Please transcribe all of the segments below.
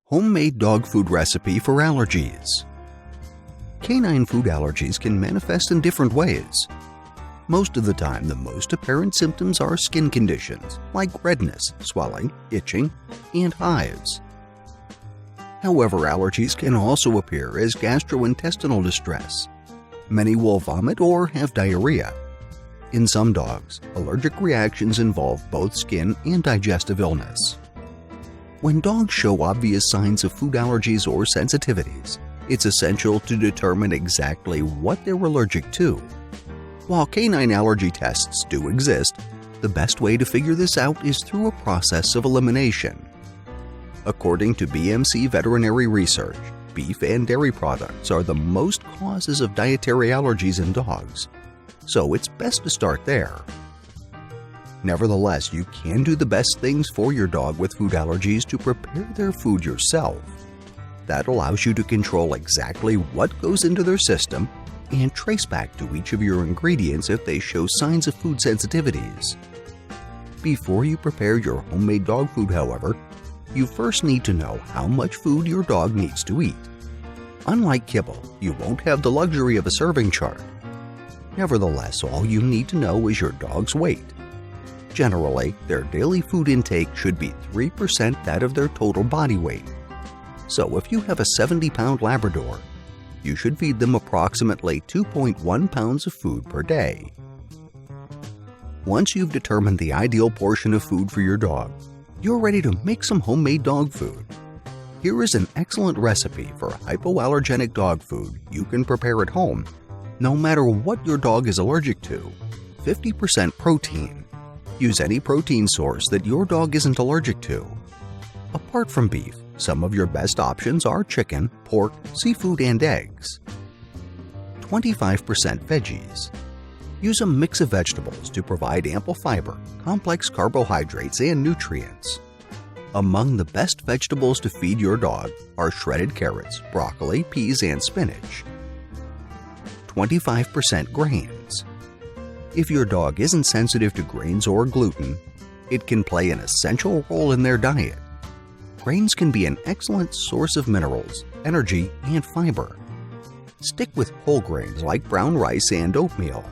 Homemade dog food recipe for allergies. Canine food allergies can manifest in different ways. Most of the time, the most apparent symptoms are skin conditions like redness, swelling, itching, and hives. However, allergies can also appear as gastrointestinal distress. Many will vomit or have diarrhea. In some dogs, allergic reactions involve both skin and digestive illness. When dogs show obvious signs of food allergies or sensitivities, it's essential to determine exactly what they're allergic to. While canine allergy tests do exist, the best way to figure this out is through a process of elimination. According to BMC veterinary research, beef and dairy products are the most causes of dietary allergies in dogs, so it's best to start there. Nevertheless, you can do the best things for your dog with food allergies to prepare their food yourself. That allows you to control exactly what goes into their system and trace back to each of your ingredients if they show signs of food sensitivities. Before you prepare your homemade dog food, however, you first need to know how much food your dog needs to eat. Unlike kibble, you won't have the luxury of a serving chart. Nevertheless, all you need to know is your dog's weight. Generally, their daily food intake should be 3% that of their total body weight. So if you have a 70-pound Labrador, you should feed them approximately 2.1 pounds of food per day. Once you've determined the ideal portion of food for your dog, you're ready to make some homemade dog food. Here is an excellent recipe for hypoallergenic dog food you can prepare at home, no matter what your dog is allergic to. 50% protein. Use any protein source that your dog isn't allergic to. Apart from beef, some of your best options are chicken, pork, seafood, and eggs. 25% veggies. Use a mix of vegetables to provide ample fiber, complex carbohydrates, and nutrients. Among the best vegetables to feed your dog are shredded carrots, broccoli, peas, and spinach. 25% grains. If your dog isn't sensitive to grains or gluten, it can play an essential role in their diet. Grains can be an excellent source of minerals, energy, and fiber. Stick with whole grains like brown rice and oatmeal.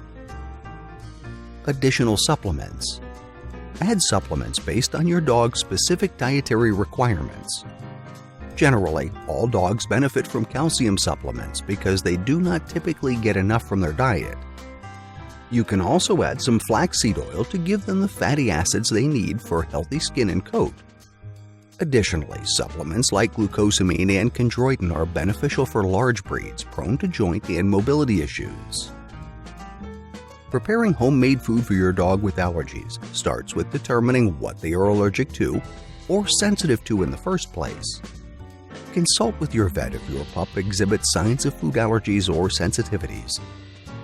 Additional supplements. Add supplements based on your dog's specific dietary requirements. Generally, all dogs benefit from calcium supplements because they do not typically get enough from their diet. You can also add some flaxseed oil to give them the fatty acids they need for healthy skin and coat. Additionally, supplements like glucosamine and chondroitin are beneficial for large breeds prone to joint and mobility issues. Preparing homemade food for your dog with allergies starts with determining what they are allergic to or sensitive to in the first place. Consult with your vet if your pup exhibits signs of food allergies or sensitivities,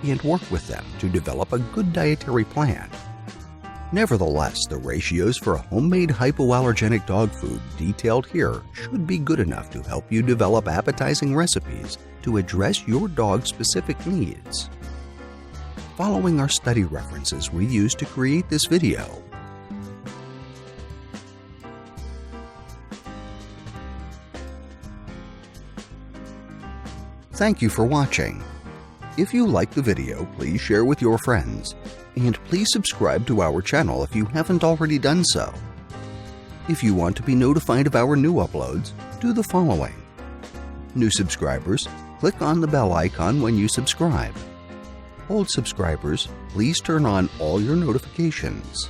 and work with them to develop a good dietary plan. Nevertheless, the ratios for a homemade hypoallergenic dog food detailed here should be good enough to help you develop appetizing recipes to address your dog's specific needs. Following our study references we used to create this video. Thank you for watching. If you liked the video, please share with your friends, and please subscribe to our channel if you haven't already done so. If you want to be notified of our new uploads, do the following. New subscribers, click on the bell icon when you subscribe. Old subscribers, please turn on all your notifications.